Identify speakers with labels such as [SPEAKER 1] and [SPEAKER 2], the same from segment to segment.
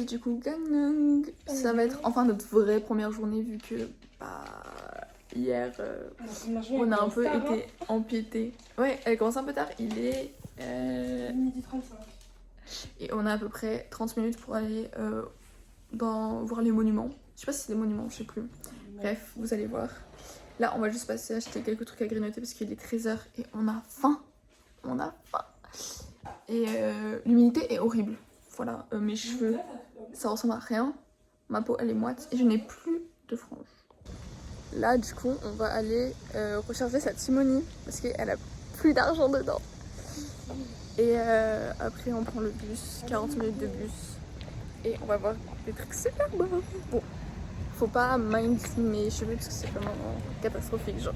[SPEAKER 1] choisi du coup Gangneung. Ça va être enfin notre vraie première journée vu que hier on a un peu été empiété. Ouais, elle commence un peu tard, il est
[SPEAKER 2] midi 35.
[SPEAKER 1] et on a à peu près 30 minutes pour aller voir les monuments. Je sais pas si c'est des monuments, je sais plus. Bref, vous allez voir. Là, on va juste passer acheter quelques trucs à grignoter parce qu'il est 13h et on a faim. On a faim. Et l'humidité est horrible. Voilà, mes cheveux, ça ressemble à rien. Ma peau, elle est moite et je n'ai plus de franges. Là, du coup, on va aller recharger sa Timonie parce qu'elle a plus d'argent dedans. Et après, on prend le bus, 40 minutes de bus. Et on va voir des trucs super beaux. Bon, faut pas mind mes cheveux parce que c'est vraiment catastrophique, genre.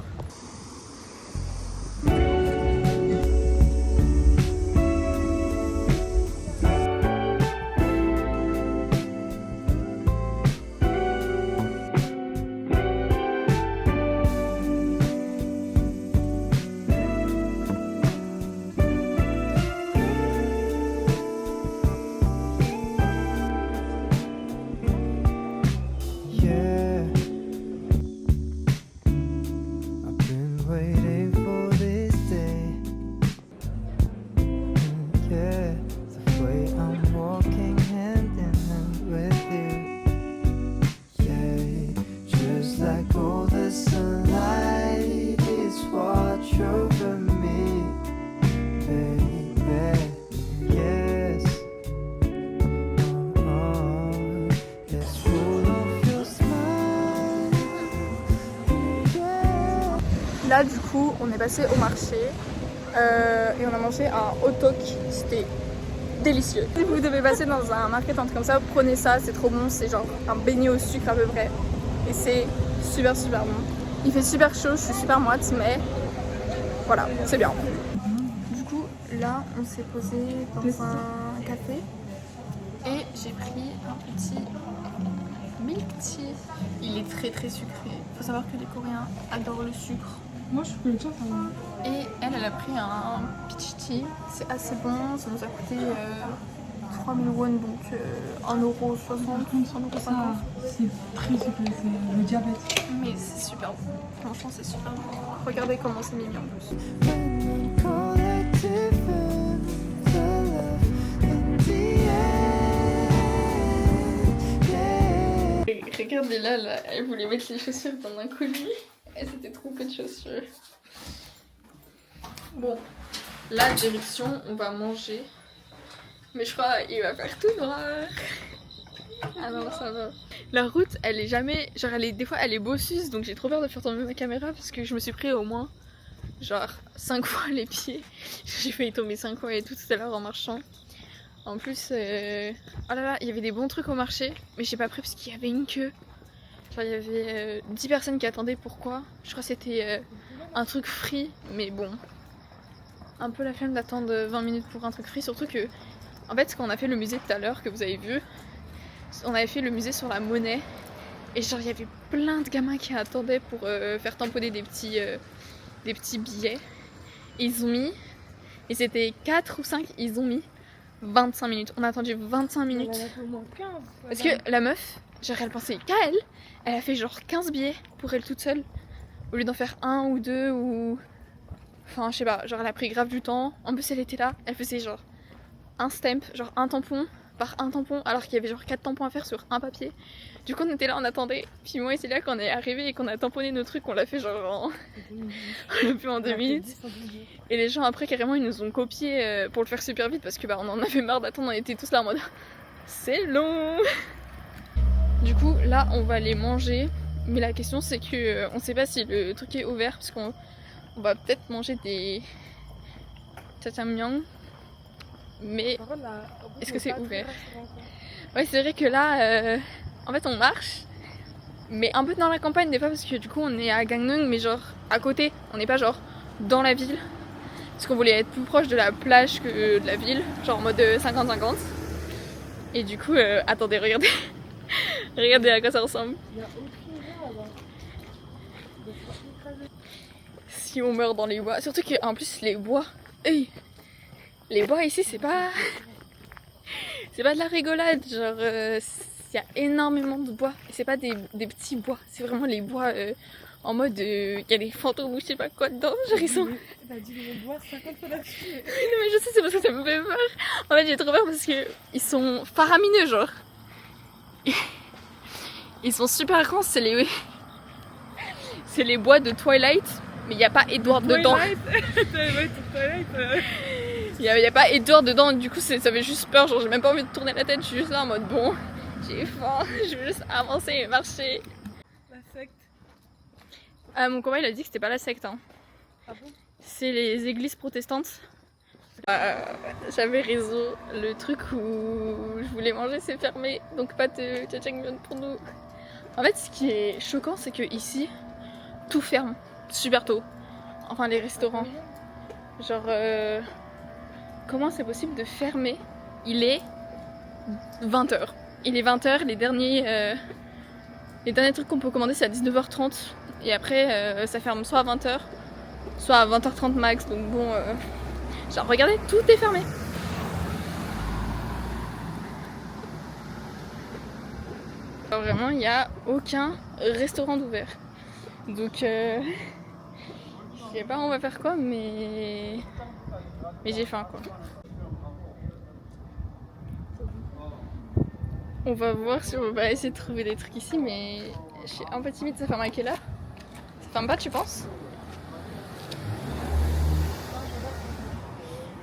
[SPEAKER 1] Là, du coup, on est passé au marché et on a mangé un hot dog. C'était délicieux. Si vous devez passer dans un market, un truc comme ça, prenez ça, c'est trop bon. C'est genre un beignet au sucre à peu près. Et c'est super super bon. Il fait super chaud, je suis super moite, mais voilà, c'est bien. Du coup, là, on s'est posé dans un café et j'ai pris un petit milk tea. Il est très très sucré. Faut savoir que les Coréens adorent le sucre.
[SPEAKER 2] Moi je peux le dire.
[SPEAKER 1] Et elle a pris un peach tea. C'est assez bon. Ça nous a coûté 3000 won, donc 1,60€, 1,50€.
[SPEAKER 2] C'est très sucré, c'est le diabète.
[SPEAKER 1] Mais c'est super bon. Franchement, c'est super bon. Regardez comment c'est mignon en plus. Regardez là, elle voulait mettre les chaussures dans un colis. Elle s'était trompée de chaussures. Bon, là, direction, on va manger. Mais je crois qu'il va faire tout noir. Ah non, ça va. La route, elle est jamais... Genre, des fois, elle est bosseuse, donc j'ai trop peur de faire tomber ma caméra parce que je me suis pris au moins, genre, 5 fois les pieds. J'ai failli tomber 5 fois et tout à l'heure en marchant. En plus, oh là là, il y avait des bons trucs au marché, mais j'ai pas pris parce qu'il y avait une queue. Genre, il y avait 10 personnes qui attendaient. Pourquoi? Je crois que c'était un truc free, mais bon. Un peu la flemme d'attendre 20 minutes pour un truc free, surtout que, en fait, quand on a fait le musée tout à l'heure, que vous avez vu, on avait fait le musée sur la monnaie, et genre, il y avait plein de gamins qui attendaient pour faire tamponner des petits billets. Et ils ont mis, et c'était 4 ou 5, ils ont mis 25 minutes. On a attendu 25 minutes. Parce que la meuf, genre elle pensait qu'à elle, elle a fait genre 15 billets pour elle toute seule. Au lieu d'en faire un ou deux ou... Enfin je sais pas, genre elle a pris grave du temps. En plus elle était là, elle faisait genre un stamp, genre un tampon par un tampon alors qu'il y avait genre 4 tampons à faire sur un papier. Du coup on était là, on attendait. Puis moi et c'est là qu'on est arrivé et qu'on a tamponné nos trucs, on l'a fait genre on l'a fait en 2 minutes. Et les gens après carrément ils nous ont copié pour le faire super vite parce que bah on en avait marre d'attendre, on était tous là en mode c'est long. Du coup là on va aller manger, mais la question c'est que on sait pas si le truc est ouvert parce qu'on va peut-être manger des jjajangmyeon, mais est-ce que c'est ouvert? Ouais c'est vrai que là en fait on marche, mais un peu dans la campagne des fois parce que du coup on est à Gangneung mais genre à côté, on n'est pas genre dans la ville. Parce qu'on voulait être plus proche de la plage que de la ville, genre en mode 50-50. Et du coup, attendez, regardez. Regardez à quoi ça ressemble. Si on meurt dans les bois, surtout qu'en plus les bois, hey, les bois ici c'est pas... c'est pas de la rigolade, genre il y a énormément de bois. Et c'est pas des petits bois, c'est vraiment les bois en mode il y a des fantômes ou je sais pas quoi dedans. Genre ils sont.
[SPEAKER 2] Elle a dit les bois 50 fois là-dessus.
[SPEAKER 1] Non mais je sais, c'est parce que ça me fait peur. En fait j'ai trop peur parce que ils sont faramineux genre. Ils sont super grands, c'est les bois de Twilight, mais il n'y a pas Edward dedans. Il y a pas Edward dedans, du coup ça fait juste peur, genre j'ai même pas envie de tourner la tête, je suis juste là en mode bon, j'ai faim, je veux juste avancer et marcher.
[SPEAKER 2] La secte.
[SPEAKER 1] Mon copain il a dit que c'était pas la secte, hein.
[SPEAKER 2] Ah bon?
[SPEAKER 1] C'est les églises protestantes. J'avais raison, le truc où je voulais manger c'est fermé, donc pas de jjajangmyeon pour nous. En fait ce qui est choquant c'est que ici tout ferme super tôt, enfin les restaurants. Genre comment c'est possible de fermer? Il est 20h. Il est 20h, les derniers trucs qu'on peut commander c'est à 19h30 et après ça ferme soit à 20h soit à 20h30 max, donc bon genre regardez, tout est fermé. Alors vraiment il n'y a aucun restaurant d'ouvert. Donc je sais pas on va faire quoi mais j'ai faim quoi. On va voir si on va essayer de trouver des trucs ici mais je suis un peu timide, ça ferme à quelle heure? Ça ferme pas tu penses?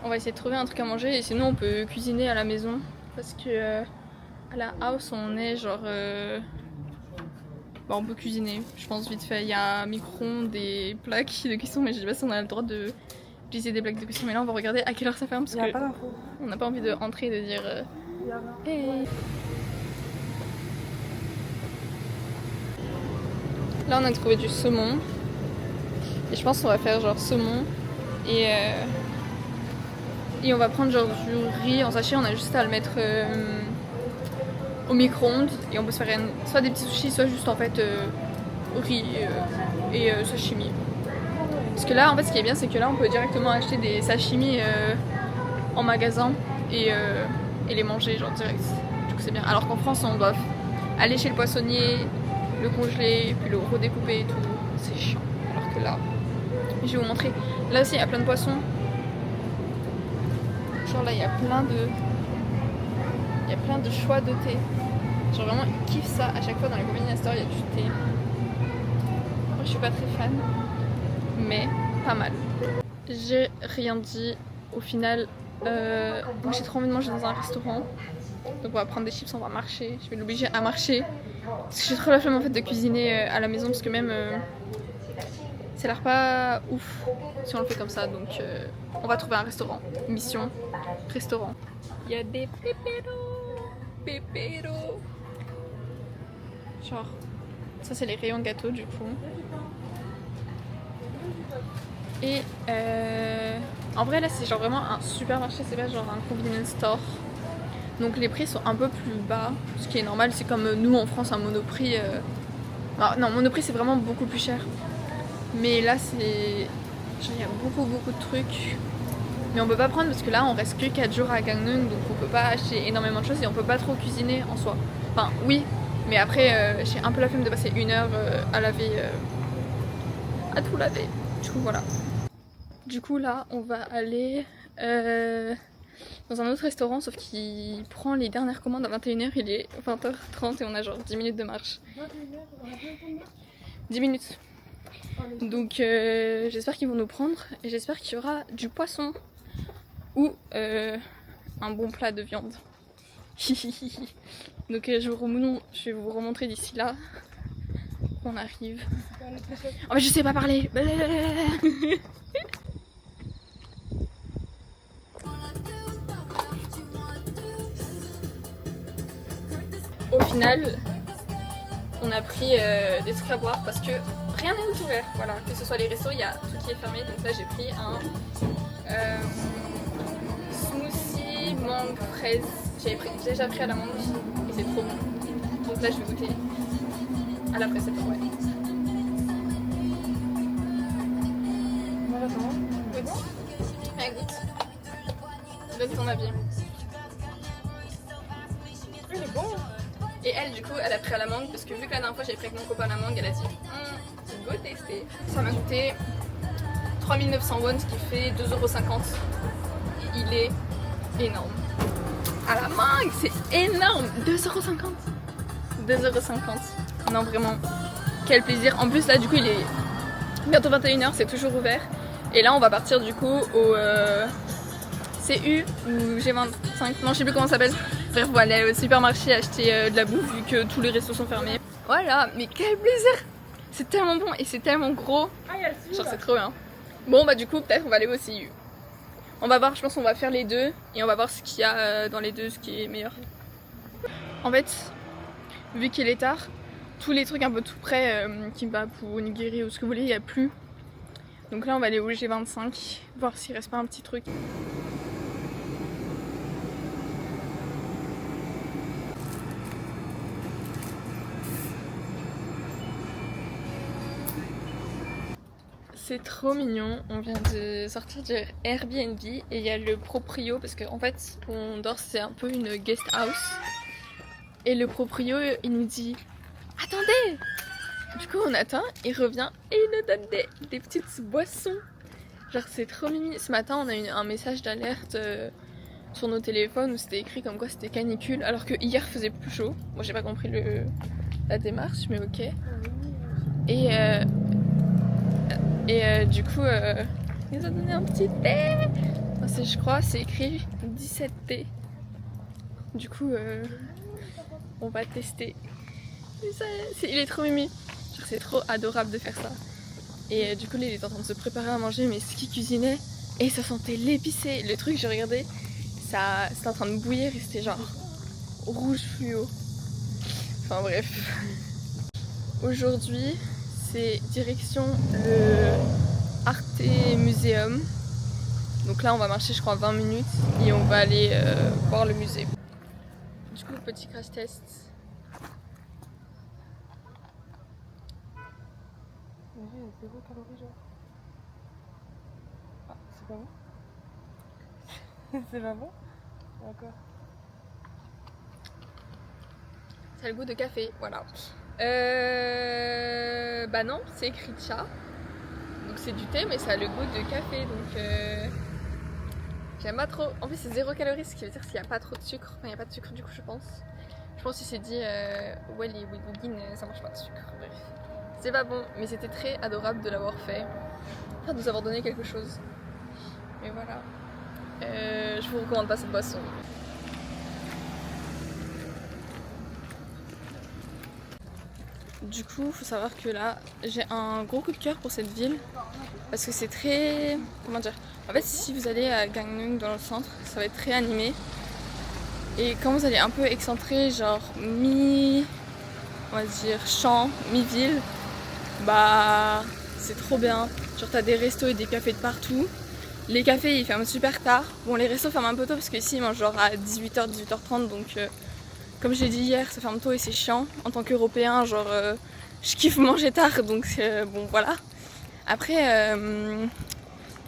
[SPEAKER 1] On va essayer de trouver un truc à manger et sinon on peut cuisiner à la maison parce que à la house on est genre bah, on peut cuisiner je pense vite fait, il y a un micro-ondes, des plaques de cuisson mais je sais pas si on a le droit d'utiliser des plaques de cuisson mais là on va regarder à quelle heure ça ferme parce que on n'a pas envie de entrer et de dire hey. Là on a trouvé du saumon et je pense qu'on va faire genre saumon et on va prendre genre du riz en sachet, on a juste à le mettre au micro-ondes et on peut se faire soit des petits sushis, soit juste en fait riz et sashimi. Parce que là en fait ce qui est bien c'est que là on peut directement acheter des sashimi en magasin et les manger genre direct. Du coup c'est bien. Alors qu'en France on doit aller chez le poissonnier, le congeler, puis le redécouper et tout. C'est chiant. Alors que là, je vais vous montrer. Là aussi il y a plein de poissons. Genre là il y a plein de choix de thé. Genre vraiment ils kiffent ça à chaque fois dans les convenience stores il y a du thé. Moi je suis pas très fan mais pas mal. J'ai rien dit au final. Moi j'ai trop envie de manger dans un restaurant. Donc on va prendre des chips, on va marcher. Je vais l'obliger à marcher. Parce que j'ai trop la flemme en fait de cuisiner à la maison parce que même ça a l'air pas ouf si on le fait comme ça. Donc on va trouver un restaurant. Mission restaurant. Il y a des pépéros. Genre ça c'est les rayons gâteaux du coup. Et en vrai là c'est genre vraiment un supermarché, c'est pas genre un convenience store. Donc les prix sont un peu plus bas, ce qui est normal, c'est comme nous en France un Monoprix. Non, Monoprix c'est vraiment beaucoup plus cher. Mais là c'est... Genre, il y a beaucoup de trucs. Mais on peut pas prendre parce que là on reste que 4 jours à Gangneung, donc on peut pas acheter énormément de choses et on peut pas trop cuisiner en soi. Enfin oui, mais après j'ai un peu la flemme de passer 1 heure à laver, à tout laver. Du coup voilà. Du coup là on va aller dans un autre restaurant sauf qu'il prend les dernières commandes à 21h, il est 20h30 et on a genre 10 minutes de marche. 10 minutes. Donc j'espère qu'ils vont nous prendre et j'espère qu'il y aura du poisson ou un bon plat de viande. Donc je vais vous remontrer d'ici là qu'on arrive. Oh mais je sais pas parler. Au final, on a pris des trucs à boire parce que rien n'est ouvert. Voilà, que ce soit les restos, il y a tout qui est fermé. Donc là, j'ai pris un smoothie mangue fraise. J'ai déjà pris à la mangue et c'est trop bon. Donc là, je vais goûter à la fraise cette fois. Oui, bon. Allez, goûte. Donne ton avis. elle a pris à la mangue parce que vu que la dernière fois j'avais pris avec mon copain à la mangue, elle a dit go tester. Ça m'a coûté 3900 won, ce qui fait 2,50 €. Il est énorme. À la mangue, c'est énorme. 2,50 €. 2,50 €. Non, vraiment, quel plaisir. En plus, là, du coup, il est bientôt 21 h, c'est toujours ouvert. Et là, on va partir du coup au CU ou G25. Non, je sais plus comment ça s'appelle. Bref, on va aller au supermarché acheter de la bouffe vu que tous les restos sont fermés. Voilà, mais quel plaisir. C'est tellement bon et c'est tellement gros. Genre, c'est trop bien. Bon, bah, du coup, peut-être on va aller au CU. On va voir, je pense qu'on va faire les deux et on va voir ce qu'il y a dans les deux, ce qui est meilleur. En fait, vu qu'il est tard, tous les trucs un peu tout près, kimbap ou onigiri ou ce que vous voulez, il n'y a plus. Donc là on va aller au G25, voir s'il reste pas un petit truc. C'est trop mignon, on vient de sortir du Airbnb et il y a le proprio parce qu'en fait on dort, c'est un peu une guest house. Et le proprio il nous dit attendez. Du coup on attend, il revient et il nous donne des petites boissons. Genre c'est trop mimi. Ce matin on a eu un message d'alerte sur nos téléphones où c'était écrit comme quoi c'était canicule alors que hier faisait plus chaud. Moi j'ai pas compris la démarche mais ok. Et du coup il nous a donné un petit thé. Enfin, je crois c'est écrit 17 thé. Du coup on va tester. Il est trop mimi. C'est trop adorable de faire ça. Et du coup là il est en train de se préparer à manger mais ce qu'il cuisinait et ça sentait l'épicé. Le truc j'ai regardé, ça c'était en train de bouillir et c'était genre rouge fluo. Enfin bref. Aujourd'hui c'est direction le Arte Museum. Donc là on va marcher je crois 20 minutes et on va aller voir le musée. Du coup petit crash test.
[SPEAKER 2] Il y a 0 calories genre. Ah, c'est pas bon. C'est pas bon. D'accord.
[SPEAKER 1] Ça a le goût de café, voilà. Bah non, c'est écrit cha. Donc c'est du thé mais ça a le goût de café donc j'aime pas trop. En plus c'est 0 calories, ce qui veut dire qu'il n'y a pas trop de sucre. Enfin il n'y a pas de sucre du coup je pense. Je pense qu'il s'est dit ouais les Wigogin ça mange pas de sucre. Bref. C'est pas bon mais c'était très adorable de l'avoir fait. Enfin de nous avoir donné quelque chose. Mais voilà. Je vous recommande pas cette boisson. Du coup, faut savoir que là, j'ai un gros coup de cœur pour cette ville parce que c'est très... comment dire? En fait, si vous allez à Gangneung dans le centre, ça va être très animé. Et quand vous allez un peu excentré, genre on va dire champ, mi-ville, bah c'est trop bien. Genre t'as des restos et des cafés de partout. Les cafés ils ferment super tard. Bon les restos ferment un peu tôt parce que ici ils mangent genre à 18 h, 18 h 30 donc comme je l'ai dit hier, ça ferme tôt et c'est chiant. En tant qu'Européen, genre je kiffe manger tard donc bon voilà. Après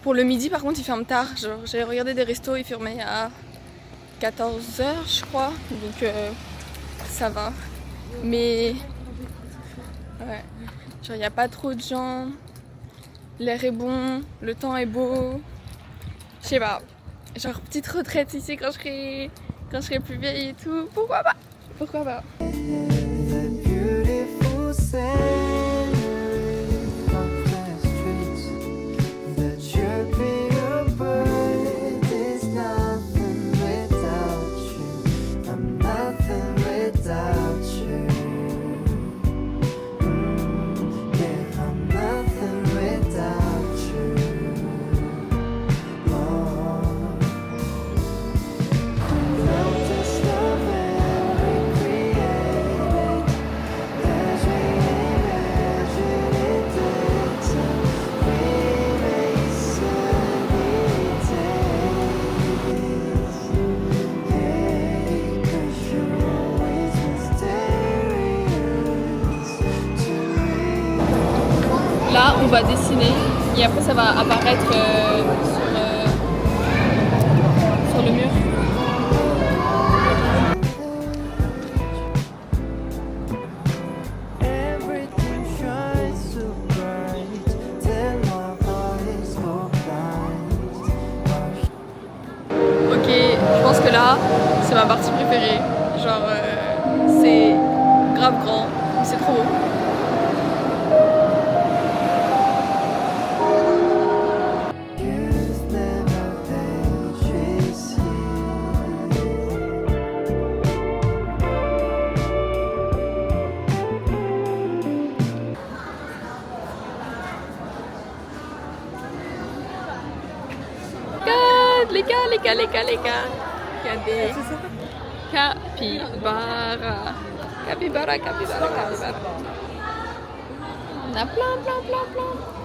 [SPEAKER 1] pour le midi par contre ils ferment tard. Genre j'ai regardé des restos, ils fermaient à 14 h je crois. Donc ça va. Mais ouais. Genre y a pas trop de gens. L'air est bon, le temps est beau. Je sais pas. Genre petite retraite ici quand je serai plus vieille et tout. Pourquoi pas? Pourquoi pas? Là, on va dessiner et après ça va apparaître sur le mur. c'est ma partie préférée. Genre, c'est grave grand, c'est trop beau. Les gars, il y a des capybaras. Capybara. On a plein.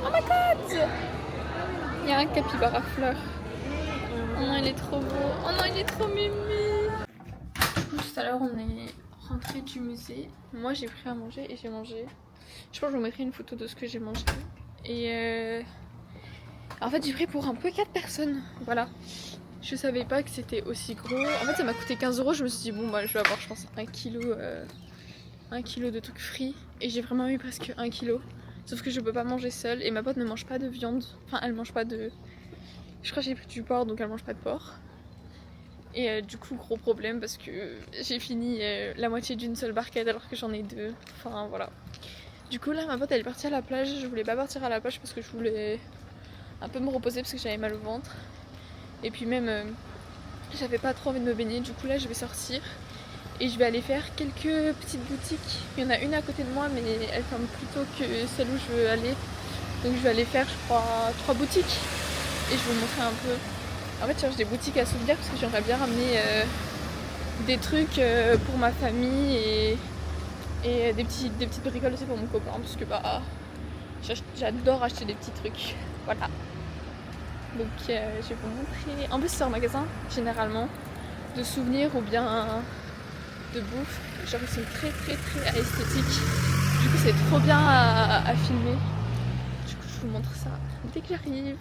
[SPEAKER 1] Oh my god! Il y a un capybara fleur. Oh non, il est trop beau. Oh non, il est trop mimi. Tout à l'heure, on est rentré du musée. Moi, j'ai pris à manger et j'ai mangé. Je pense que je vous mettrai une photo de ce que j'ai mangé. Et en fait, j'ai pris pour un peu 4 personnes. Voilà. Je savais pas que c'était aussi gros. En fait, ça m'a coûté 15 €. Je me suis dit, bon, bah, je vais avoir, je pense, 1 kilo de trucs frits. Et j'ai vraiment eu presque 1 kilo. Sauf que je peux pas manger seule. Et ma pote ne mange pas de viande. Enfin, elle mange pas de. Je crois que j'ai pris du porc, donc elle mange pas de porc. Et du coup, gros problème parce que j'ai fini la moitié d'une seule barquette alors que j'en ai 2. Enfin, voilà. Du coup, là, ma pote elle est partie à la plage. Je voulais pas partir à la plage parce que je voulais un peu me reposer parce que j'avais mal au ventre. Et puis même, j'avais pas trop envie de me baigner. Du coup, là, je vais sortir et je vais aller faire quelques petites boutiques. Il y en a une à côté de moi, mais elle ferme plus tôt que celle où je veux aller. Donc, je vais aller faire, je crois, 3 boutiques et je vais vous montrer un peu. En fait, je cherche des boutiques à souvenirs parce que j'aimerais bien ramener des trucs pour ma famille et des petites bricoles aussi pour mon copain parce que bah j'adore acheter des petits trucs. Voilà. Donc je vais vous montrer. En plus c'est un magasin généralement de souvenirs ou bien de bouffe. Genre ils sont très esthétiques. Du coup c'est trop bien à filmer. Du coup je vous montre ça dès que j'arrive.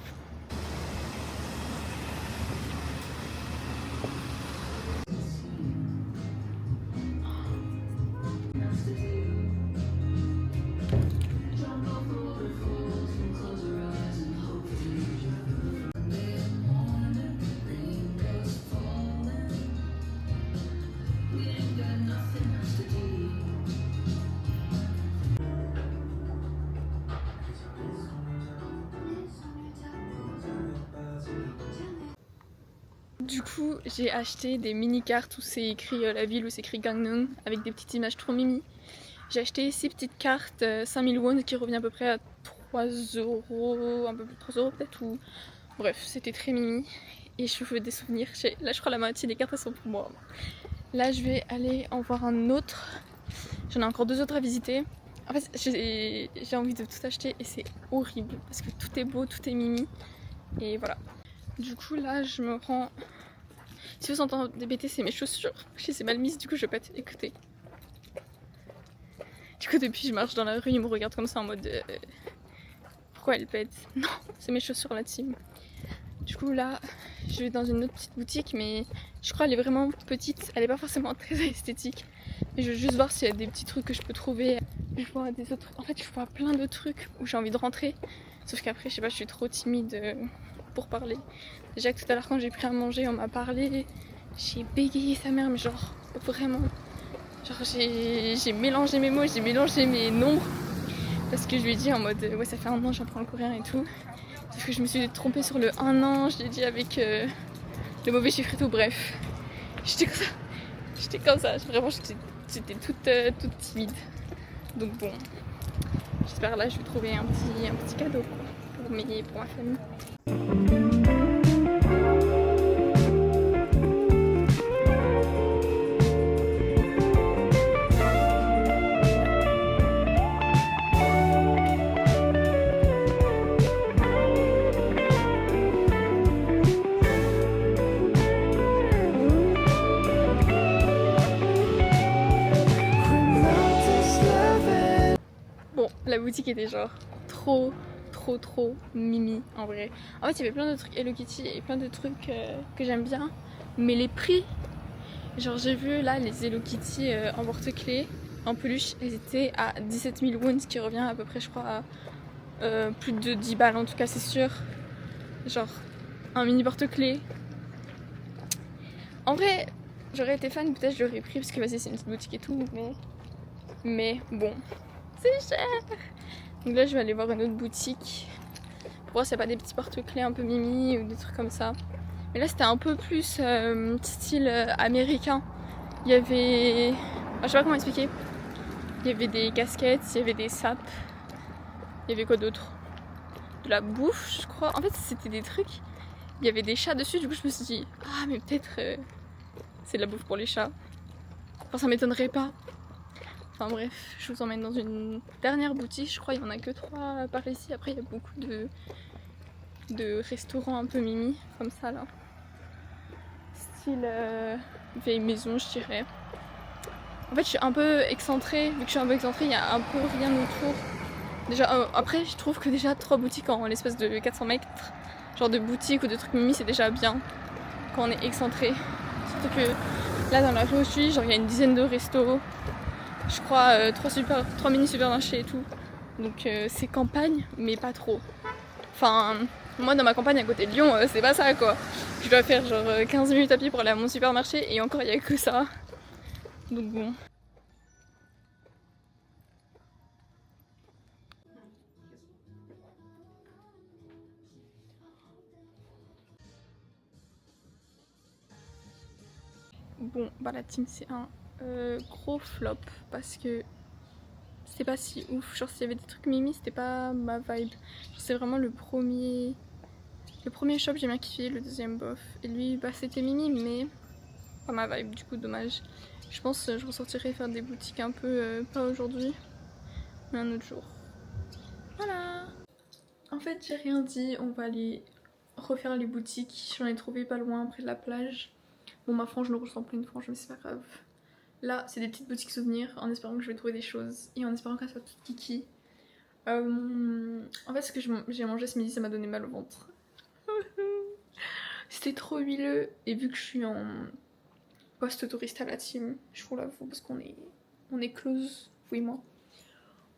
[SPEAKER 1] Du coup, j'ai acheté des mini-cartes où c'est écrit la ville, où c'est écrit Gangneung, avec des petites images trop mimi. J'ai acheté 6 petites cartes, 5000 won, qui revient à peu près à 3 €, un peu plus de 3 € peut-être, ou... Bref, c'était très mimi. Et je veux des souvenirs. Là, je crois la moitié des cartes, elles sont pour moi. Là, je vais aller en voir un autre. J'en ai encore 2 autres à visiter. En fait, j'ai envie de tout acheter et c'est horrible, parce que tout est beau, tout est mimi. Et voilà. Du coup, là, je me rends... Si vous entendez bêter, c'est mes chaussures. Je les ai mal mises, du coup je vais pas t'écouter. Du coup depuis je marche dans la rue, ils me regardent comme ça en mode pourquoi elle pète? Non, c'est mes chaussures la team. Du coup là, je vais dans une autre petite boutique, mais je crois qu'elle est vraiment petite. Elle est pas forcément très esthétique. Mais je veux juste voir s'il y a des petits trucs que je peux trouver. Je vois des autres... En fait je vois plein de trucs où j'ai envie de rentrer. Sauf qu'après je sais pas, je suis trop timide pour parler. Déjà que tout à l'heure quand j'ai pris à manger on m'a parlé, j'ai bégayé sa mère mais genre vraiment, genre j'ai mélangé mes mots, j'ai mélangé mes nombres parce que je lui ai dit en mode ouais ça fait 1 an j'apprends le coréen et tout, sauf que je me suis trompée sur le 1 an, je l'ai dit avec le mauvais chiffre et tout, bref j'étais comme ça, vraiment j'étais toute timide, donc bon j'espère là je vais trouver un petit cadeau pour ma famille. Bon, la boutique était genre trop mimi en vrai. En fait, il y avait plein de trucs Hello Kitty et plein de trucs que j'aime bien, mais les prix, genre j'ai vu là les Hello Kitty en porte-clés, en peluche, elles étaient à 17 000 won, ce qui revient à peu près, je crois, à plus de 10 balles en tout cas, c'est sûr. Genre un mini porte-clés. En vrai, J'aurais été fan, peut-être je l'aurais pris parce que vas-y c'est une petite boutique et tout, mais bon, c'est cher. Donc là je vais aller voir une autre boutique pour voir s'il n'y a pas des petits porte-clés un peu mimi ou des trucs comme ça. Mais là c'était un peu plus style américain. Il y avait... je sais pas comment expliquer. Il y avait des casquettes, il y avait des sapes. Il y avait quoi d'autre? De la bouffe je crois. En fait c'était des trucs. Il y avait des chats dessus, du coup je me suis dit ah mais peut-être c'est de la bouffe pour les chats. Enfin ça m'étonnerait pas. Enfin bref, je vous emmène dans une dernière boutique, je crois il y en a que 3 par ici. Après il y a beaucoup de restaurants un peu mimi comme ça là. Style vieille maison je dirais. En fait je suis un peu excentrée, vu que je suis un peu excentrée il y a un peu rien autour. Déjà après je trouve que déjà 3 boutiques en l'espace de 400 mètres, genre de boutiques ou de trucs mimi c'est déjà bien quand on est excentré. Surtout que là dans la rue où je suis, genre il y a une dizaine de restos. Je crois 3 mini supermarchés et tout. Donc c'est campagne, mais pas trop. Enfin, moi dans ma campagne à côté de Lyon, c'est pas ça quoi. Je dois faire genre 15 minutes à pied pour aller à mon supermarché et encore il y a que ça. Donc bon. Bon, bah la team c'est un gros flop parce que c'était pas si ouf. Genre s'il y avait des trucs mimi, c'était pas ma vibe. C'est vraiment le premier shop j'ai bien kiffé, le deuxième bof. Et lui bah c'était mimi mais pas ma vibe, du coup dommage. Je pense que je ressortirai faire des boutiques un peu pas aujourd'hui mais un autre jour. Voilà. En fait j'ai rien dit, on va aller refaire les boutiques. J'en ai trouvé pas loin près de la plage. Bon ma frange ne ressemble plus à une frange mais c'est pas grave. Là c'est des petites boutiques souvenirs en espérant que je vais trouver des choses et en espérant qu'elles soient toutes kiki. En fait ce que j'ai mangé ce midi ça m'a donné mal au ventre. C'était trop huileux et vu que je suis en post-touriste à la team, je vous l'avoue parce qu'on est close, vous et moi,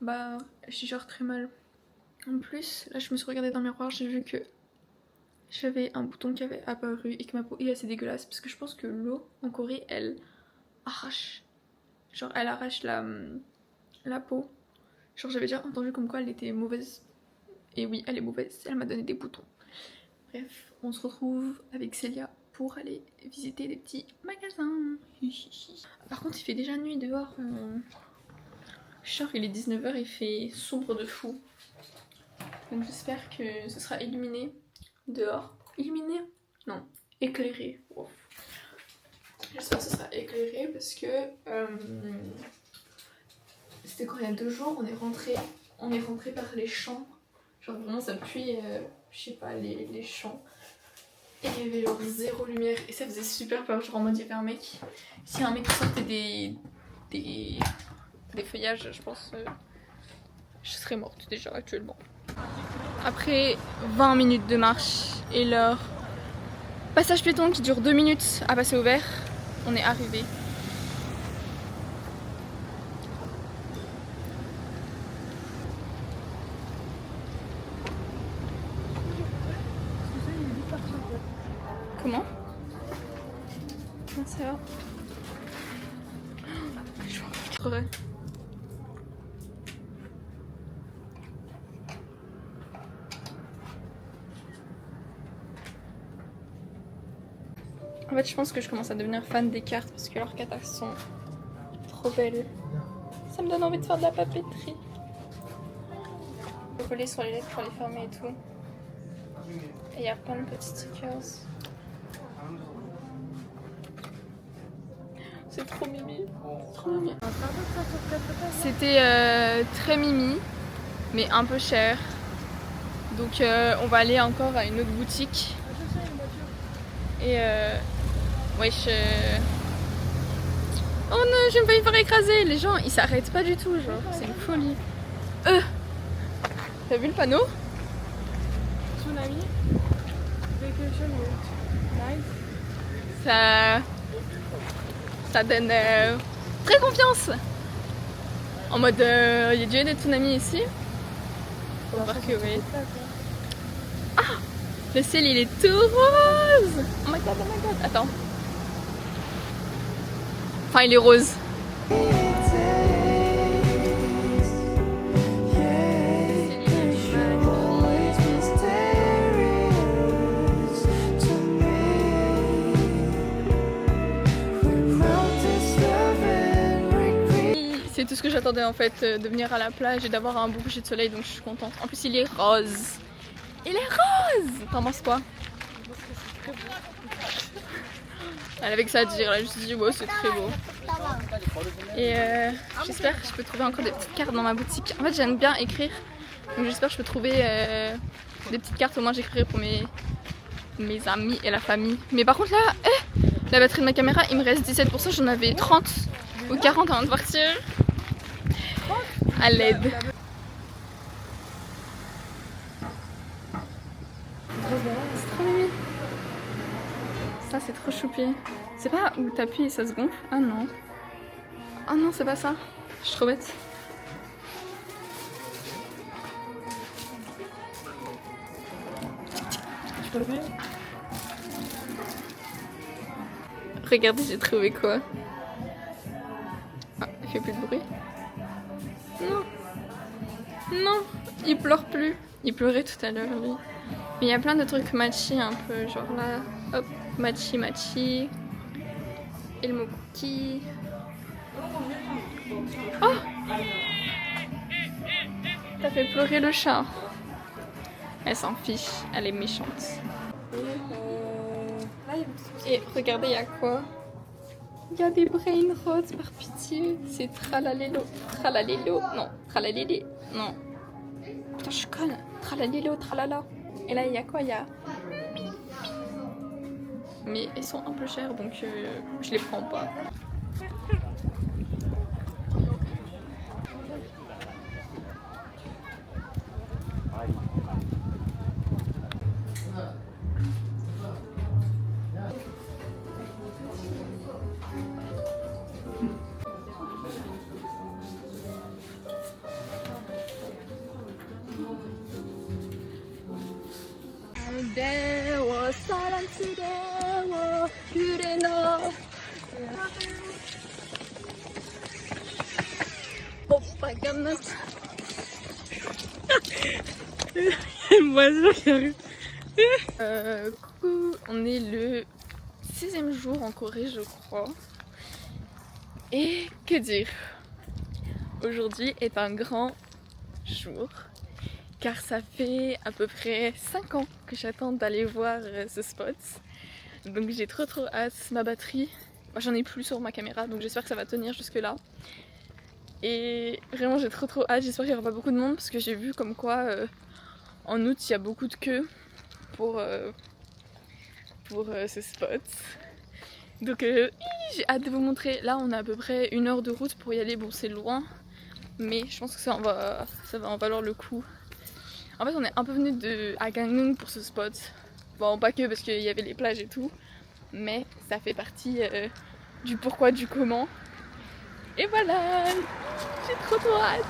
[SPEAKER 1] bah j'ai genre très mal. En plus là je me suis regardée dans le miroir, j'ai vu que j'avais un bouton qui avait apparu et que ma peau est assez dégueulasse parce que je pense que l'eau en Corée elle arrache, genre elle arrache la peau. Genre j'avais déjà entendu comme quoi elle était mauvaise et oui elle est mauvaise, elle m'a donné des boutons. Bref, on se retrouve avec Célia pour aller visiter des petits magasins. Par contre il fait déjà nuit dehors, genre il est 19h, il fait sombre de fou. Donc j'espère que ce sera illuminé dehors. Illuminé? Non, éclairé. Wow. J'espère que ce sera éclairé parce que c'était quand il y a 2 jours, on est rentré par les champs. Genre vraiment ça pue, je sais pas, les champs. Et il y avait genre 0 lumière et ça faisait super peur, genre en mode il y avait un mec. Si un mec sortait des feuillages, je pense je serais morte déjà actuellement. Après 20 minutes de marche et leur passage piéton qui dure 2 minutes à passer au vert, on est arrivé. Comment? Comment ça va? Je vois pas. En fait je pense que je commence à devenir fan des cartes parce que leurs cartes sont trop belles. Ça me donne envie de faire de la papeterie. Je peux coller sur les lettres pour les fermer et tout. Et il y a plein de petits stickers. C'est trop mimi. Trop mimi. C'était très mimi mais un peu cher. Donc on va aller encore à une autre boutique. Et wesh. Oh non, je vais me faire écraser. Les gens ils s'arrêtent pas du tout, genre c'est une folie. T'as vu le panneau? Tsunami Vacation Nice. Ça donne très confiance. En mode il y a déjà eu des tsunamis ici. On va voir que oui. Ah, le ciel il est tout rose. Oh my god, oh my god. Attends. Enfin, il est rose. C'est tout ce que j'attendais en fait, de venir à la plage et d'avoir un beau coucher de soleil, donc je suis contente. En plus il est rose. Il est rose. T'en penses quoi? Elle avait que ça à dire, là je me suis dit ouais c'est très beau. Et j'espère que je peux trouver encore des petites cartes dans ma boutique. En fait j'aime bien écrire, donc j'espère que je peux trouver des petites cartes, au moins j'écrirai pour mes amis et la famille. Mais par contre là, la batterie de ma caméra il me reste 17%, j'en avais 30 ou 40 avant de partir. À l'aide. C'est trop mimi. Ça c'est trop choupi. C'est pas où t'appuies et ça se gonfle? Ah non. Ah non c'est pas ça. Je suis trop bête.
[SPEAKER 2] Je peux le faire?
[SPEAKER 1] Regardez j'ai trouvé quoi. Ah, il fait plus de bruit. Non. Non, il pleure plus. Il pleurait tout à l'heure lui. Mais il y a plein de trucs matchy un peu, genre là, hop, matchy matchy. Et le mot cookie. Oh! T'as fait pleurer le chat. Elle s'en fiche, elle est méchante. Et regardez, il y a quoi? Il y a des brain roses par pitié. C'est tralalélo. Tralalélo. Non, tralalélé. Non. Putain, je suis conne. Tralalélo, tralala. Et là, il y a quoi? Il y a. Mais elles sont un peu chères donc je les prends pas. Coucou, on est le 6e jour en Corée je crois. Et que dire? Aujourd'hui est un grand jour car ça fait à peu près 5 ans que j'attends d'aller voir ce spot. Donc j'ai trop hâte. Ma batterie, j'en ai plus sur ma caméra donc j'espère que ça va tenir jusque là. Et vraiment j'ai trop hâte, j'espère qu'il n'y aura pas beaucoup de monde parce que j'ai vu comme quoi en août il y a beaucoup de queues pour ce spot. Donc j'ai hâte de vous montrer. Là on a à peu près 1 heure de route pour y aller, bon c'est loin mais je pense que ça va en valoir le coup. En fait on est un peu venu à Gangneung pour ce spot. Bon pas que parce qu'il y avait les plages et tout, mais ça fait partie du pourquoi du comment. Et voilà, j'ai trop hâte.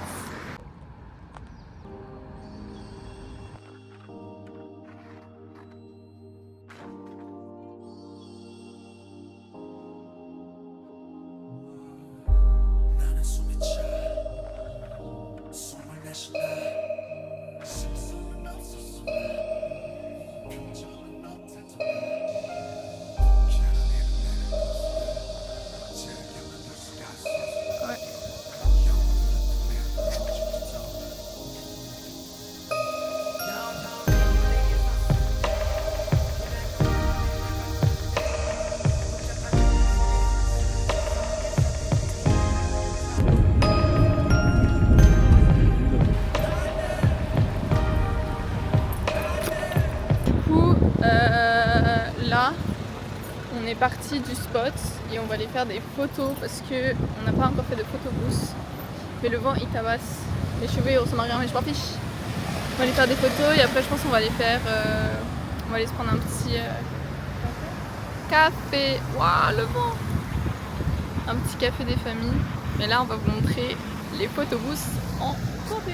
[SPEAKER 1] Là, on est parti du spot et on va aller faire des photos parce que on n'a pas encore fait de photobooth. Mais le vent il tabasse. Mes cheveux ils ressemblent à rien mais je m'en fiche. On va aller faire des photos et après je pense qu'on va aller faire, on va aller se prendre un petit café. Waouh le vent! Un petit café des familles. Mais là on va vous montrer les photobooths en Corée.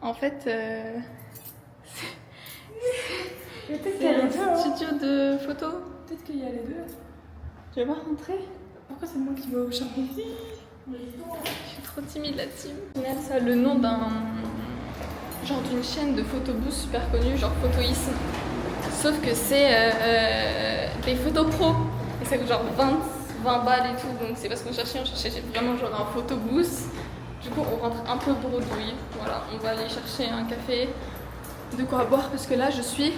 [SPEAKER 1] En fait,
[SPEAKER 2] Peut-être qu'il y
[SPEAKER 1] c'est
[SPEAKER 2] a les
[SPEAKER 1] un
[SPEAKER 2] deux. Hein.
[SPEAKER 1] studio de photo.
[SPEAKER 2] Peut-être qu'il y a les deux.
[SPEAKER 1] Tu veux pas rentrer?
[SPEAKER 2] Pourquoi c'est moi qui vais au champagne?
[SPEAKER 1] Je suis trop timide la team. Regarde ça, le nom d'un genre d'une chaîne de photobooth super connue, genre Photoism. Sauf que c'est des photos pro. Et ça coûte genre 20 balles et tout. Donc c'est parce qu'on cherchait vraiment genre un photobooth. Du coup on rentre un peu bredouille. Voilà, on va aller chercher un café, de quoi boire parce que là je suis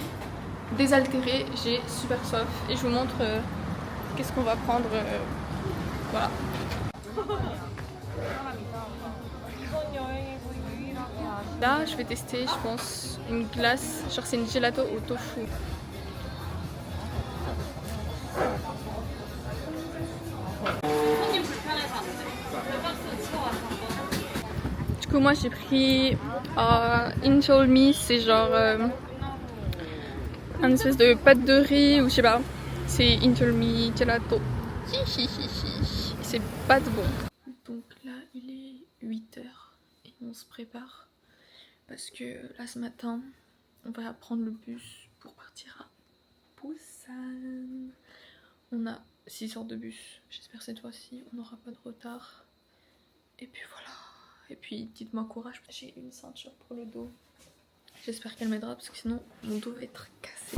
[SPEAKER 1] désaltérée, j'ai super soif. Et je vous montre qu'est-ce qu'on va prendre. Voilà. Là, je vais tester, je pense, une glace, genre c'est une gelato au tofu. Du coup, moi j'ai pris Inchol c'est genre un espèce de pâte de riz ou je sais pas. C'est Inchol gelato. C'est pas de bon. Donc là, il est 8h et on se prépare. Parce que là ce matin, on va prendre le bus pour partir à Busan. On a 6 heures de bus. J'espère cette fois-ci, on n'aura pas de retard. Et puis voilà. Et puis dites-moi courage. J'ai une ceinture pour le dos. J'espère qu'elle m'aidera parce que sinon mon dos va être cassé.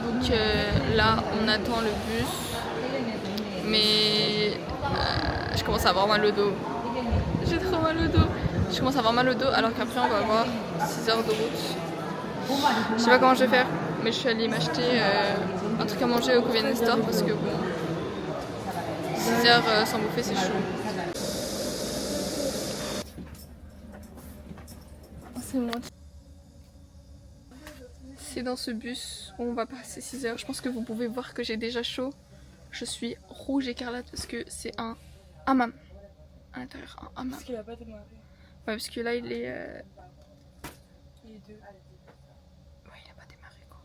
[SPEAKER 1] Donc là, on attend le bus. Mais je commence à avoir mal au dos. J'ai trop mal au dos. Je commence à avoir mal au dos alors qu'après on va avoir 6 heures de route. Je sais pas comment je vais faire, mais je suis allée m'acheter un truc à manger au convenience store parce que bon, 6 heures sans bouffer c'est chaud. C'est moi. C'est dans ce bus où on va passer 6 heures. Je pense que vous pouvez voir que j'ai déjà chaud. Je suis rouge écarlate parce que c'est un hammam à l'intérieur, un hammam.
[SPEAKER 2] Parce qu'il a pas démarré.
[SPEAKER 1] Ouais, parce que là il est.
[SPEAKER 2] Il est deux.
[SPEAKER 1] Ouais, il a pas démarré quoi.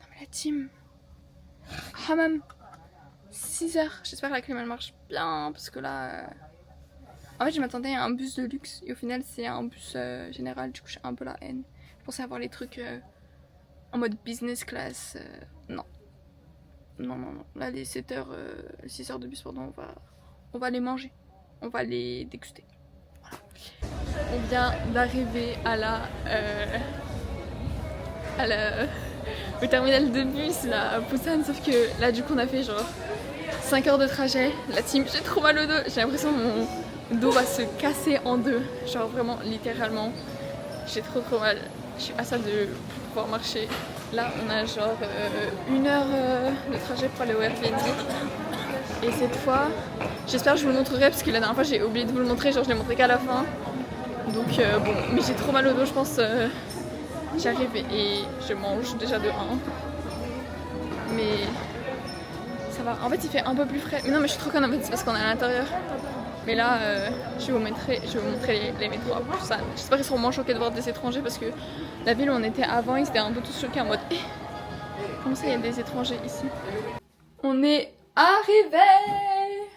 [SPEAKER 1] Non mais la team. Hammam. 6 heures. J'espère que la clim elle marche bien parce que là. En fait, je m'attendais à un bus de luxe et au final c'est un bus général. Du coup, j'ai un peu la haine. Je pensais avoir les trucs en mode business class. Non. Non. Là, les 7 heures, 6 heures de bus, pardon, on va les manger. On va les déguster. Voilà. On vient d'arriver au terminal de bus là, à Busan. Sauf que là, du coup, on a fait genre 5 heures de trajet. La team, j'ai trop mal au dos. J'ai l'impression que mon dos va se casser en deux. Genre vraiment, littéralement. J'ai trop mal. Je suis à ça de pouvoir marcher. Là, on a genre 1 heure de trajet pour aller au Airbnb. Et cette fois, j'espère que je vous le montrerai parce que la dernière fois j'ai oublié de vous le montrer. Genre, je l'ai montré qu'à la fin. Donc bon, mais j'ai trop mal au dos, je pense. J'arrive et je mange déjà de 1. Mais ça va. En fait, il fait un peu plus frais. Mais non, mais je suis trop conne en fait, c'est parce qu'on est à l'intérieur. Mais là, je vais vous montrer les métros à Busan. J'espère qu'ils seront moins choqués de voir des étrangers parce que la ville où on était avant, ils étaient un peu tous choqués en mode comment ça, il y a des étrangers ici? On est arrivés!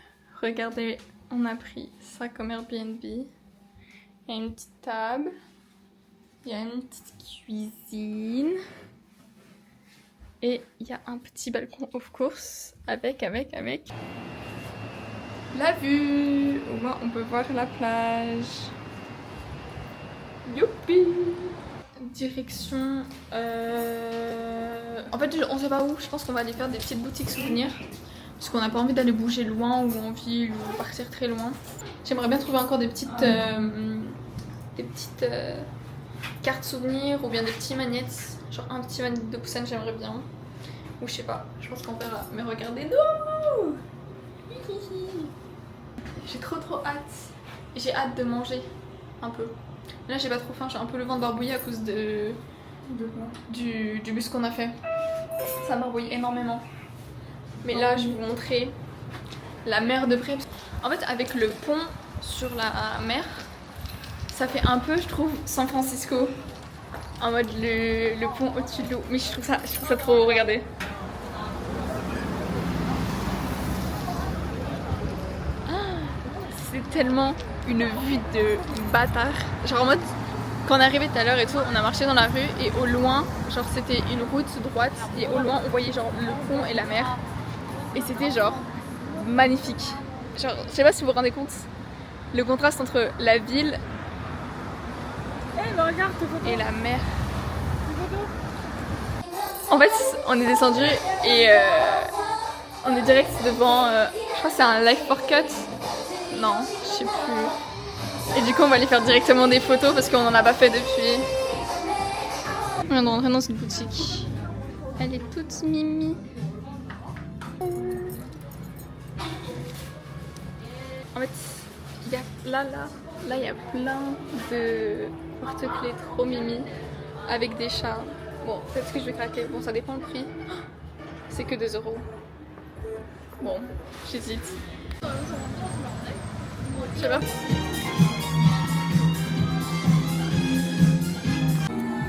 [SPEAKER 1] Regardez, on a pris ça comme Airbnb. Il y a une petite table. Il y a une petite cuisine. Et il y a un petit balcon of course avec la vue. Au moins on peut voir la plage. Youpi! Direction... En fait on sait pas où. Je pense qu'on va aller faire des petites boutiques souvenirs. Parce qu'on n'a pas envie d'aller bouger loin ou en ville ou partir très loin. J'aimerais bien trouver encore des petites cartes souvenirs ou bien des petits magnets. Genre un petit magnet de Busan j'aimerais bien. Ou je sais pas, je pense qu'on verra. Mais regardez nous. J'ai trop hâte. J'ai hâte de manger un peu. Là j'ai pas trop faim, j'ai un peu le ventre barbouillé à cause du bus qu'on a fait. Ça barbouille énormément. Mais là je vais vous montrer la mer de près. En fait avec le pont sur la mer, ça fait un peu je trouve San Francisco. En mode le pont au-dessus de l'eau. Mais je trouve ça trop, regardez. c'était tellement une vue de bâtard. Genre en mode, quand on est arrivé tout à l'heure et tout, on a marché dans la rue et au loin, genre c'était une route droite et au loin on voyait genre le pont et la mer. Et c'était genre magnifique. Genre, je sais pas si vous vous rendez compte, le contraste entre la ville
[SPEAKER 2] regarde tes photos.
[SPEAKER 1] et la mer.
[SPEAKER 2] Tes photos.
[SPEAKER 1] En fait, on est descendu et on est direct devant, je crois que c'est un Life for Cut. Non, je sais plus. Et du coup, on va aller faire directement des photos parce qu'on en a pas fait depuis. On vient de rentrer dans une boutique. Elle est toute mimi. En fait, il y a là, il y a plein de porte-clés trop mimi avec des chats. Bon, peut-être que je vais craquer. Bon, ça dépend le prix. C'est que 2 €. Bon, j'hésite. Je sais pas.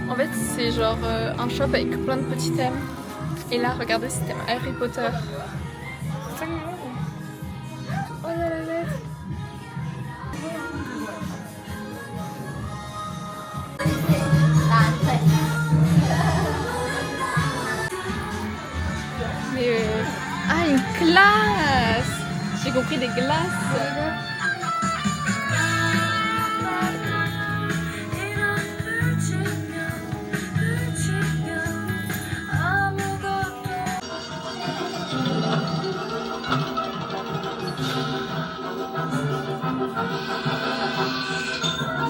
[SPEAKER 1] En fait, c'est genre un shop avec plein de petits thèmes. Et là, regardez, c'est thème Harry Potter.
[SPEAKER 2] 5 €. Oh, il y a la lettre.
[SPEAKER 1] Mais ah, une glace! J'ai compris des glaces.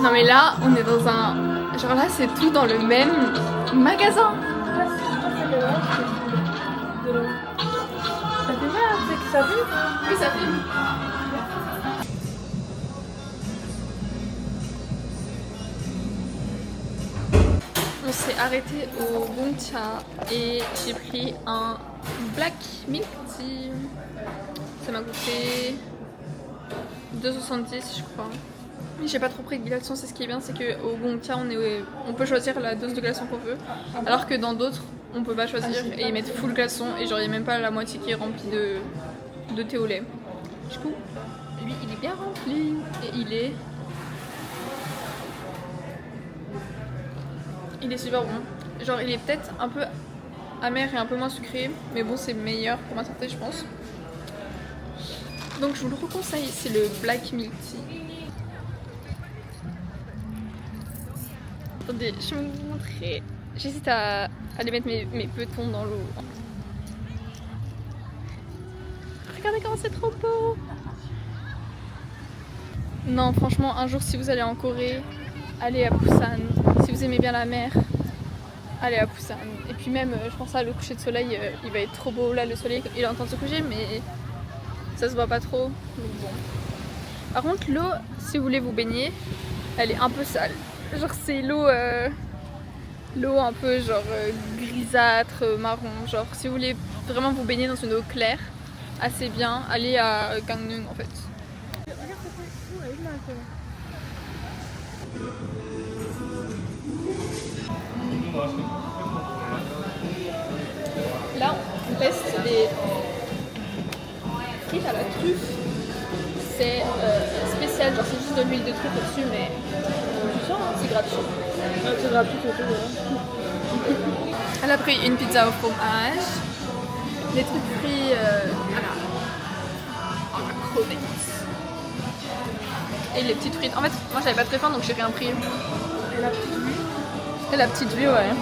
[SPEAKER 1] Non mais là, on est dans un... Genre là, c'est tout dans le même magasin.
[SPEAKER 2] Ça fait mal, c'est que ça fait.
[SPEAKER 1] Oui, ça fait. On s'est arrêté au Gongcha et j'ai pris un Black Milk Tea. Ça m'a coûté 2,70 je crois. J'ai pas trop pris de glaçons, c'est ce qui est bien, c'est qu'au Gongcha on peut choisir la dose de glaçons qu'on veut, alors que dans d'autres on peut pas choisir et ils mettent full glaçon et genre il y a même pas la moitié qui est remplie de thé au lait. Du coup, lui il est bien rempli et il est super bon. Genre il est peut-être un peu amer et un peu moins sucré, mais bon c'est meilleur pour ma santé je pense. Donc je vous le reconseille, c'est le Black Milk Tea. Attendez, je vais vous montrer. J'hésite à aller mettre mes petons dans l'eau. Regardez comment c'est trop beau. Non, franchement, un jour si vous allez en Corée, allez à Busan. Si vous aimez bien la mer, allez à Busan. Et puis même, je pense à le coucher de soleil, il va être trop beau. Là, le soleil, il est en train de se coucher, mais ça se voit pas trop. Donc bon. Par contre, l'eau, si vous voulez vous baigner, elle est un peu sale. Genre c'est l'eau un peu genre grisâtre, marron. Genre si vous voulez vraiment vous baigner dans une eau claire, assez bien, allez à Gangneung en fait.
[SPEAKER 2] Regarde, elle est là,
[SPEAKER 1] Là on teste les frites à la truffe. C'est spécial, genre c'est juste de l'huile de truffe au-dessus mais c'est gratuit.
[SPEAKER 2] c'est gratuit, c'est tout.
[SPEAKER 1] Elle a pris une pizza au fromage, des trucs frits à la crevette et les petites frites. En fait, moi j'avais pas très faim donc j'ai rien pris.
[SPEAKER 2] Et la petite vue.
[SPEAKER 1] Et la petite vue, ouais.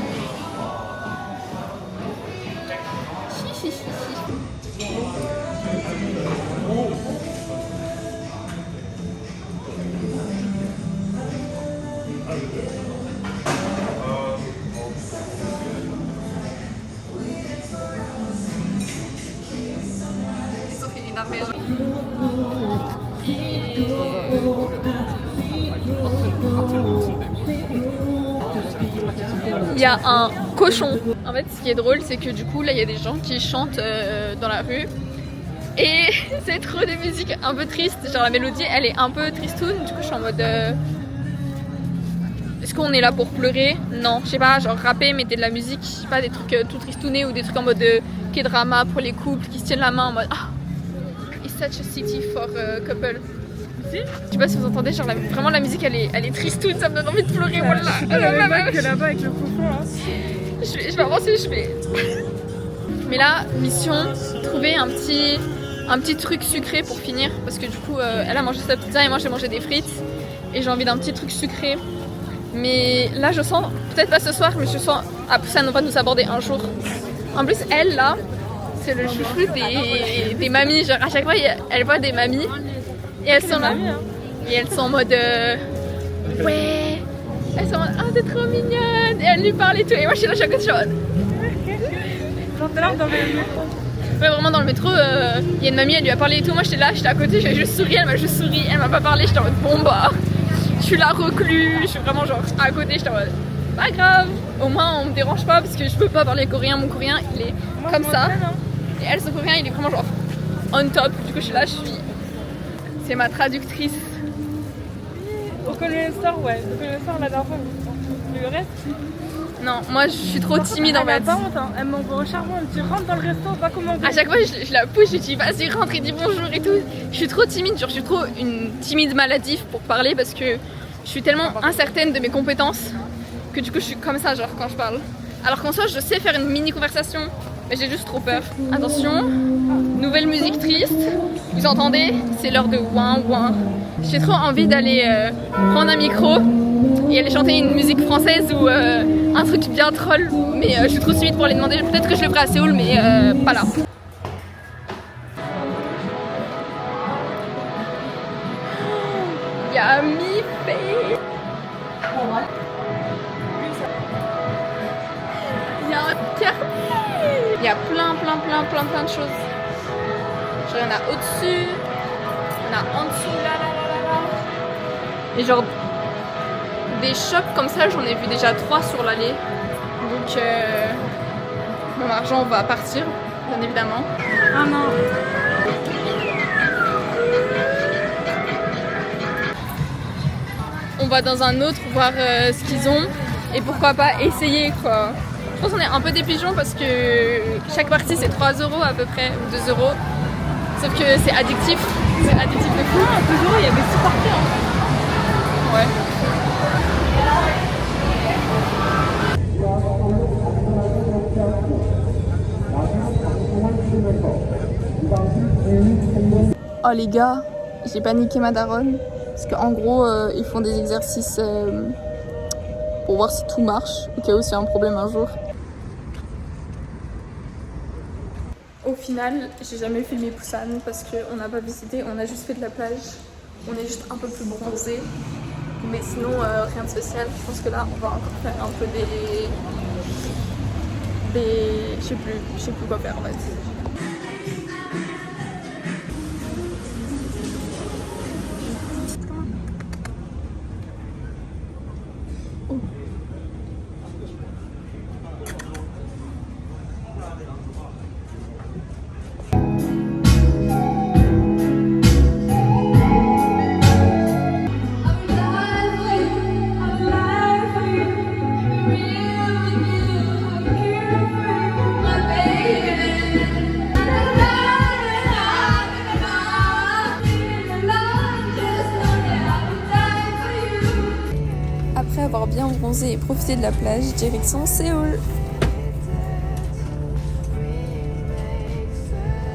[SPEAKER 1] Il y a un cochon. En fait, ce qui est drôle, c'est que du coup, là, il y a des gens qui chantent dans la rue. Et c'est trop des musiques un peu tristes. Genre la mélodie, elle est un peu tristoune. Du coup, je suis en mode... Est-ce qu'on est là pour pleurer? Non, je sais pas, genre rapper, mettez de la musique, je sais pas, des trucs tout tristounés ou des trucs en mode K-drama pour les couples qui se tiennent la main en mode ah, it's such a city for couple.
[SPEAKER 2] Si.
[SPEAKER 1] Je sais pas si vous entendez, genre vraiment la musique elle est tristoune, ça me donne envie de pleurer, voilà.
[SPEAKER 2] C'est pas la même vibe que là-bas avec le cocon. Hein.
[SPEAKER 1] Je vais avancer, je vais. Mais là, mission, trouver un petit truc sucré pour finir. Parce que du coup, elle a mangé sa pizza et moi j'ai mangé des frites. Et j'ai envie d'un petit truc sucré. Mais là, je sens, peut-être pas ce soir, mais je sens à Busan on va nous aborder un jour. En plus, elle là, c'est le chouchou des mamies. Genre à chaque fois, elle voit des mamies. Et elles sont là. Et elles sont en mode ouais. Elles sont en mode oh, t'es trop mignonne. Et elle lui parle et tout. Et moi, je suis là, chaque fois,
[SPEAKER 2] Genre t'es là dans le métro.
[SPEAKER 1] Ouais, vraiment dans le métro, il y a une mamie, elle lui a parlé et tout. Moi j'étais là, j'étais à côté, j'ai juste souri, elle m'a juste souri, elle m'a pas parlé, j'étais en mode bon bah, je suis là reclus, je suis vraiment genre à côté, j'étais en mode pas grave, au moins on me dérange pas parce que je peux pas parler coréen, mon coréen il est comme ça. Et elle, son coréen il est vraiment genre on top, du coup je suis là, c'est ma traductrice.
[SPEAKER 2] Au connaisseur, ouais, au connaisseur la dernière fois, le reste.
[SPEAKER 1] Non, moi je suis trop timide en fait.
[SPEAKER 2] Elle a pas honte, hein. Elle m'envoie au charbon, elle me dit rentre dans le resto, va commander.
[SPEAKER 1] À chaque fois je la pousse, je dis vas-y rentre et dis bonjour et tout. Je suis trop timide, genre je suis trop une timide maladive pour parler parce que je suis tellement incertaine de mes compétences que du coup je suis comme ça genre quand je parle. Alors qu'en soi je sais faire une mini conversation, mais j'ai juste trop peur. Attention, nouvelle musique triste, vous entendez? C'est l'heure de ouin ouin. J'ai trop envie d'aller prendre un micro et aller chanter une musique française ou un truc bien troll, mais je suis trop timide pour aller demander. Peut-être que je le ferai à Séoul, mais pas là. Y'a Mi-Fei. Il y a un carnet. Il y a plein de choses. Genre il y en a au-dessus, il y en a en dessous, là. Et genre des shops comme ça, j'en ai vu déjà 3 sur l'allée. Donc mon argent va partir, bien évidemment.
[SPEAKER 2] Ah non.
[SPEAKER 1] On va dans un autre voir ce qu'ils ont et pourquoi pas essayer quoi. Je pense qu'on est un peu des pigeons parce que chaque partie c'est 3 € à peu près, ou 2 €. Sauf que c'est addictif. C'est addictif de fou.
[SPEAKER 2] Ah, 2 €, il y avait 6 parties en fait.
[SPEAKER 1] Ouais. Oh les gars, j'ai paniqué ma daronne. Parce qu'en gros, ils font des exercices pour voir si tout marche, au cas où c'est un problème un jour. Au final, j'ai jamais filmé Busan parce qu'on n'a pas visité, on a juste fait de la plage. On est juste un peu plus bronzé. Mais sinon, rien de spécial. Je pense que là, on va encore faire un peu des... Je sais plus quoi faire en fait. Après avoir bien bronzé et profité de la plage, direction Séoul.